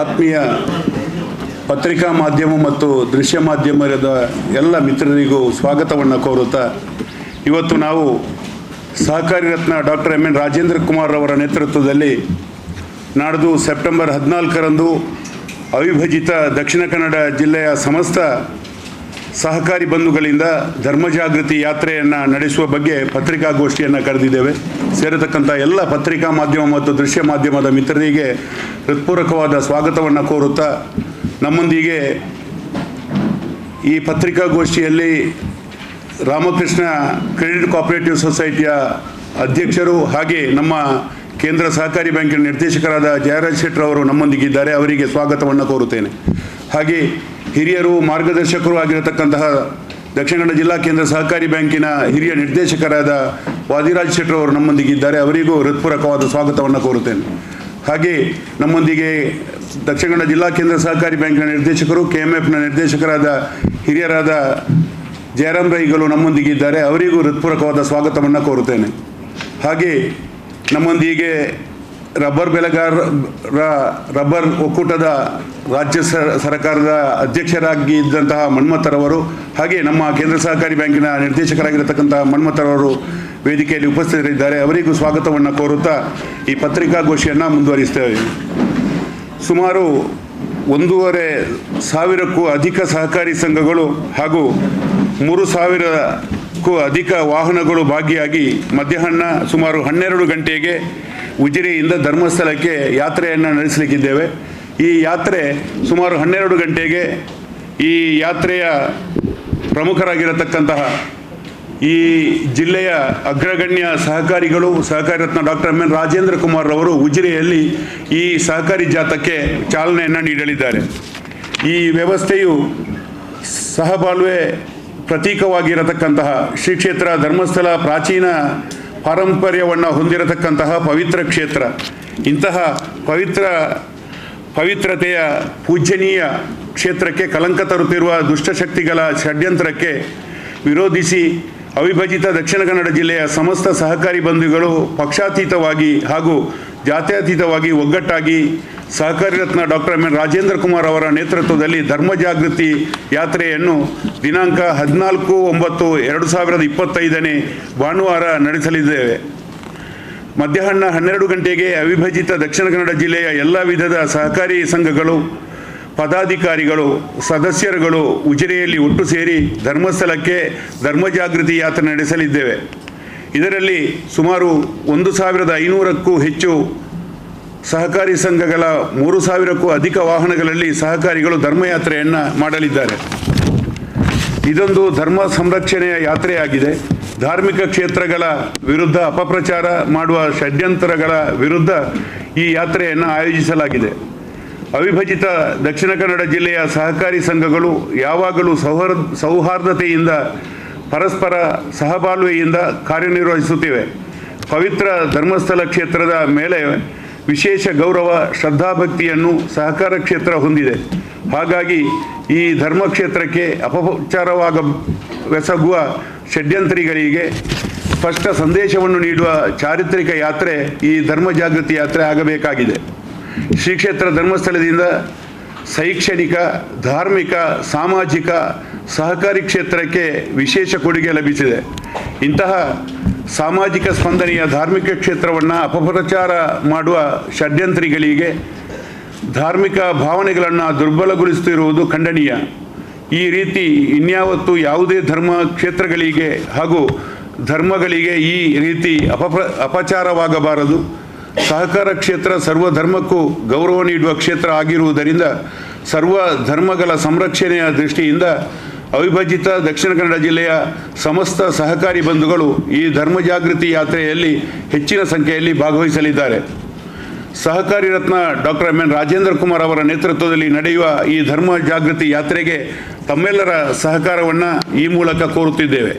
ಆತ್ಮೀಯ ಪತ್ರಿಕಾ ಮಾಧ್ಯಮ ಮತ್ತು ದೃಶ್ಯ ಮಾಧ್ಯಮದ ಎಲ್ಲ ಮಿತ್ರರಿಗೂ ಸ್ವಾಗತವನ್ನು ಕೋರುತ್ತಾ ಇವತ್ತು ನಾವು ಸಹಕಾರಿ ರತ್ನ doctor M N Rajendra Kumar ಅವರ ನೇತೃತ್ವದಲ್ಲಿ ನಾಡ್ದು ಸೆಪ್ಟೆಂಬರ್ 14ರಂದು ಅವಿಭಜಿತ ದಕ್ಷಿಣ ಕನ್ನಡ ಜಿಲ್ಲೆಯ ಸಮಸ್ತ ಸಹಕಾರಿ ಬಂಧುಗಳಿಂದ ಧರ್ಮ ಜಾಗೃತಿ ಯಾತ್ರೆಯನ್ನು ನಡೆಸುವ ಬಗ್ಗೆ ಪತ್ರಿಕಾಗೋಷ್ಠಿಯನ್ನು ಕರೆದಿದ್ದೇವೆ. ಸೇರತಕ್ಕಂಥ ಎಲ್ಲ ಪತ್ರಿಕಾ ಮಾಧ್ಯಮ ಮತ್ತು ದೃಶ್ಯ ಮಾಧ್ಯಮದ ಮಿತ್ರರಿಗೆ ಹೃತ್ಪೂರ್ವಕವಾದ ಸ್ವಾಗತವನ್ನು ಕೋರುತ್ತಾ ನಮ್ಮೊಂದಿಗೆ ಈ ಪತ್ರಿಕಾಗೋಷ್ಠಿಯಲ್ಲಿ ರಾಮಕೃಷ್ಣ ಕ್ರೆಡಿಟ್ ಕೋಆಪರೇಟಿವ್ ಸೊಸೈಟಿಯ ಅಧ್ಯಕ್ಷರು ಹಾಗೆ ನಮ್ಮ ಕೇಂದ್ರ ಸಹಕಾರಿ ಬ್ಯಾಂಕಿನ ನಿರ್ದೇಶಕರಾದ ಜಯರಾಜ್ ಶೆಟ್ಟರ್ ಅವರು ನಮ್ಮೊಂದಿಗಿದ್ದಾರೆ. ಅವರಿಗೆ ಸ್ವಾಗತವನ್ನು ಕೋರುತ್ತೇನೆ. ಹಾಗೆ ಹಿರಿಯರು ಮಾರ್ಗದರ್ಶಕರು ಆಗಿರತಕ್ಕಂತಹ ದಕ್ಷಿಣ ಕನ್ನಡ ಜಿಲ್ಲಾ ಕೇಂದ್ರ ಸಹಕಾರಿ ಬ್ಯಾಂಕಿನ ಹಿರಿಯ ನಿರ್ದೇಶಕರಾದ ವಾದಿರಾಜ್ ಶೆಟ್ಟರ್ ಅವರು ನಮ್ಮೊಂದಿಗಿದ್ದಾರೆ. ಅವರಿಗೂ ಹೃತ್ಪೂರ್ವಕವಾದ ಸ್ವಾಗತವನ್ನು ಕೋರುತ್ತೇನೆ. ಹಾಗೆ ನಮ್ಮೊಂದಿಗೆ ದಕ್ಷಿಣ ಕನ್ನಡ ಜಿಲ್ಲಾ ಕೇಂದ್ರ ಸಹಕಾರಿ ಬ್ಯಾಂಕಿನ ನಿರ್ದೇಶಕರು KMFನ ನಿರ್ದೇಶಕರಾದ ಹಿರಿಯರಾದ ಜಯರಾಮ್ ರೈಗಳು ನಮ್ಮೊಂದಿಗಿದ್ದಾರೆ. ಅವರಿಗೂ ಹೃತ್ಪೂರ್ವಕವಾದ ಸ್ವಾಗತವನ್ನು ಕೋರುತ್ತೇನೆ. ಹಾಗೆ ನಮ್ಮೊಂದಿಗೆ ರಬ್ಬರ್ ಬೆಳೆಗಾರರ ರಬ್ಬರ್ ಒಕ್ಕೂಟದ ರಾಜ್ಯ ಸರ್ಕಾರದ ಅಧ್ಯಕ್ಷರಾಗಿದ್ದಂತಹ ಮನ್ಮಥರವರು ಹಾಗೆ ನಮ್ಮ ಕೇಂದ್ರ ಸಹಕಾರಿ ಬ್ಯಾಂಕಿನ ನಿರ್ದೇಶಕರಾಗಿರತಕ್ಕಂತಹ ಮನ್ಮಥರವರು ವೇದಿಕೆಯಲ್ಲಿ ಉಪಸ್ಥಿತರಿದ್ದಾರೆ. ಅವರಿಗೂ ಸ್ವಾಗತವನ್ನು ಕೋರುತ್ತಾ ಈ ಪತ್ರಿಕಾಗೋಷ್ಠಿಯನ್ನು ಮುಂದುವರಿಸ್ತೇವೆ. ಸುಮಾರು 1,500ಕ್ಕೂ ಅಧಿಕ ಸಹಕಾರಿ ಸಂಘಗಳು ಹಾಗೂ 3,000ಕ್ಕೂ ಅಧಿಕ ವಾಹನಗಳು ಭಾಗಿಯಾಗಿ ಮಧ್ಯಾಹ್ನ ಸುಮಾರು 12 ಗಂಟೆಗೆ ಉಜಿರೆಯಿಂದ ಧರ್ಮಸ್ಥಳಕ್ಕೆ ಯಾತ್ರೆಯನ್ನು ನಡೆಸಲಿಕ್ಕಿದ್ದೇವೆ. ಈ ಯಾತ್ರೆ ಸುಮಾರು 12 ಗಂಟೆಗೆ ಈ ಯಾತ್ರೆಯ ಪ್ರಮುಖರಾಗಿರತಕ್ಕಂತಹ ಈ ಜಿಲ್ಲೆಯ ಅಗ್ರಗಣ್ಯ ಸಹಕಾರಿಗಳು ಸಹಕಾರಿ ರತ್ನ doctor M N Rajendra Kumar ಅವರು ಉಜಿರೆಯಲ್ಲಿ ಈ ಸಹಕಾರಿ ಜಾಥಾಕ್ಕೆ ಚಾಲನೆಯನ್ನು ನೀಡಲಿದ್ದಾರೆ. ಈ ವ್ಯವಸ್ಥೆಯು ಸಹಬಾಳ್ವೆ ಪ್ರತೀಕವಾಗಿರತಕ್ಕಂತಹ ಶ್ರೀ ಕ್ಷೇತ್ರ ಧರ್ಮಸ್ಥಳ ಪ್ರಾಚೀನ ಪಾರಂಪರ್ಯವನ್ನು ಹೊಂದಿರತಕ್ಕಂತಹ ಪವಿತ್ರ ಕ್ಷೇತ್ರ. ಇಂತಹ ಪವಿತ್ರತೆಯ ಪೂಜ್ಯನೀಯ ಕ್ಷೇತ್ರಕ್ಕೆ ಕಲಂಕ ತರುತ್ತಿರುವ ದುಷ್ಟಶಕ್ತಿಗಳ ಷಡ್ಯಂತ್ರಕ್ಕೆ ವಿರೋಧಿಸಿ ಅವಿಭಜಿತ ದಕ್ಷಿಣ ಕನ್ನಡ ಜಿಲ್ಲೆಯ ಸಮಸ್ತ ಸಹಕಾರಿ ಬಂಧುಗಳು ಪಕ್ಷಾತೀತವಾಗಿ ಹಾಗೂ ಜಾತ್ಯತೀತವಾಗಿ ಒಗ್ಗಟ್ಟಾಗಿ ಸಹಕಾರಿ ರತ್ನ doctor M N Rajendra Kumar ಅವರ ನೇತೃತ್ವದಲ್ಲಿ ಧರ್ಮ ಜಾಗೃತಿ ಯಾತ್ರೆಯನ್ನು ದಿನಾಂಕ 14/9/2025 ಭಾನುವಾರ ನಡೆಸಲಿದ್ದೇವೆ. ಮಧ್ಯಾಹ್ನ 12 ಗಂಟೆಗೆ ಅವಿಭಜಿತ ದಕ್ಷಿಣ ಕನ್ನಡ ಜಿಲ್ಲೆಯ ಎಲ್ಲ ವಿಧದ ಸಹಕಾರಿ ಸಂಘಗಳು ಪದಾಧಿಕಾರಿಗಳು ಸದಸ್ಯರುಗಳು ಉಜಿರೆಯಲ್ಲಿ ಒಟ್ಟು ಸೇರಿ ಧರ್ಮಸ್ಥಳಕ್ಕೆ ಧರ್ಮ ಜಾಗೃತಿ ಯಾತ್ರೆ ನಡೆಸಲಿದ್ದೇವೆ. ಇದರಲ್ಲಿ ಸುಮಾರು 1,500ಕ್ಕೂ ಹೆಚ್ಚು ಸಹಕಾರಿ ಸಂಘಗಳ 3,000ಕ್ಕೂ ಅಧಿಕ ವಾಹನಗಳಲ್ಲಿ ಸಹಕಾರಿಗಳು ಧರ್ಮಯಾತ್ರೆಯನ್ನು ಮಾಡಲಿದ್ದಾರೆ. ಇದೊಂದು ಧರ್ಮ ಸಂರಕ್ಷಣೆಯ ಯಾತ್ರೆಯಾಗಿದೆ. ಧಾರ್ಮಿಕ ಕ್ಷೇತ್ರಗಳ ವಿರುದ್ಧ ಅಪಪ್ರಚಾರ ಮಾಡುವ ಷಡ್ಯಂತ್ರಗಳ ವಿರುದ್ಧ ಈ ಯಾತ್ರೆಯನ್ನು ಆಯೋಜಿಸಲಾಗಿದೆ. ಅವಿಭಜಿತ ದಕ್ಷಿಣ ಕನ್ನಡ ಜಿಲ್ಲೆಯ ಸಹಕಾರಿ ಸಂಘಗಳು ಯಾವಾಗಲೂ ಸೌಹಾರ್ದತೆಯಿಂದ ಪರಸ್ಪರ ಸಹಬಾಳ್ವೆಯಿಂದ ಕಾರ್ಯನಿರ್ವಹಿಸುತ್ತಿವೆ. ಪವಿತ್ರ ಧರ್ಮಸ್ಥಳ ಕ್ಷೇತ್ರದ ಮೇಲೆ ವಿಶೇಷ ಗೌರವ ಶ್ರದ್ಧಾಭಕ್ತಿಯನ್ನು ಸಹಕಾರ ಕ್ಷೇತ್ರ ಹೊಂದಿದೆ. ಹಾಗಾಗಿ ಈ ಧರ್ಮಕ್ಷೇತ್ರಕ್ಕೆ ಅಪಚಾರವೆಸಗುವ ಷಡ್ಯಂತ್ರಿಗಳಿಗೆ ಸ್ಪಷ್ಟ ಸಂದೇಶವನ್ನು ನೀಡುವ ಚಾರಿತ್ರಿಕ ಯಾತ್ರೆ ಈ ಧರ್ಮ ಜಾಗೃತಿ ಯಾತ್ರೆ ಆಗಬೇಕಾಗಿದೆ. ಶ್ರೀ ಕ್ಷೇತ್ರ ಧರ್ಮಸ್ಥಳದಿಂದ ಶೈಕ್ಷಣಿಕ ಧಾರ್ಮಿಕ ಸಾಮಾಜಿಕ ಸಹಕಾರಿ ಕ್ಷೇತ್ರಕ್ಕೆ ವಿಶೇಷ ಕೊಡುಗೆ ಲಭಿಸಿದೆ. ಇಂತಹ ಸಾಮಾಜಿಕ ಸ್ಪಂದನೆಯ ಧಾರ್ಮಿಕ ಕ್ಷೇತ್ರವನ್ನು ಅಪಪ್ರಚಾರ ಮಾಡುವ ಷಡ್ಯಂತ್ರಿಗಳಿಗೆ ಧಾರ್ಮಿಕ ಭಾವನೆಗಳನ್ನು ದುರ್ಬಲಗೊಳಿಸುತ್ತಿರುವುದು ಖಂಡನೀಯ. ಈ ರೀತಿ ಇನ್ಯಾವತ್ತೂ ಯಾವುದೇ ಧರ್ಮ ಕ್ಷೇತ್ರಗಳಿಗೆ ಹಾಗೂ ಧರ್ಮಗಳಿಗೆ ಈ ರೀತಿ ಅಪಚಾರವಾಗಬಾರದು. ಸಹಕಾರ ಕ್ಷೇತ್ರ ಸರ್ವ ಧರ್ಮಕ್ಕೂ ಗೌರವ ನೀಡುವ ಕ್ಷೇತ್ರ ಆಗಿರುವುದರಿಂದ ಸರ್ವ ಧರ್ಮಗಳ ಸಂರಕ್ಷಣೆಯ ದೃಷ್ಟಿಯಿಂದ ಅವಿಭಜಿತ ದಕ್ಷಿಣ ಕನ್ನಡ ಜಿಲ್ಲೆಯ ಸಮಸ್ತ ಸಹಕಾರಿ ಬಂಧುಗಳು ಈ ಧರ್ಮ ಜಾಗೃತಿ ಯಾತ್ರೆಯಲ್ಲಿ ಹೆಚ್ಚಿನ ಸಂಖ್ಯೆಯಲ್ಲಿ ಭಾಗವಹಿಸಲಿದ್ದಾರೆ. ಸಹಕಾರಿ ರತ್ನ doctor M N Rajendra Kumar ಅವರ ನೇತೃತ್ವದಲ್ಲಿ ನಡೆಯುವ ಈ ಧರ್ಮ ಜಾಗೃತಿ ಯಾತ್ರೆಗೆ ತಮ್ಮೆಲ್ಲರ ಸಹಕಾರವನ್ನು ಈ ಮೂಲಕ ಕೋರುತ್ತಿದ್ದೇವೆ.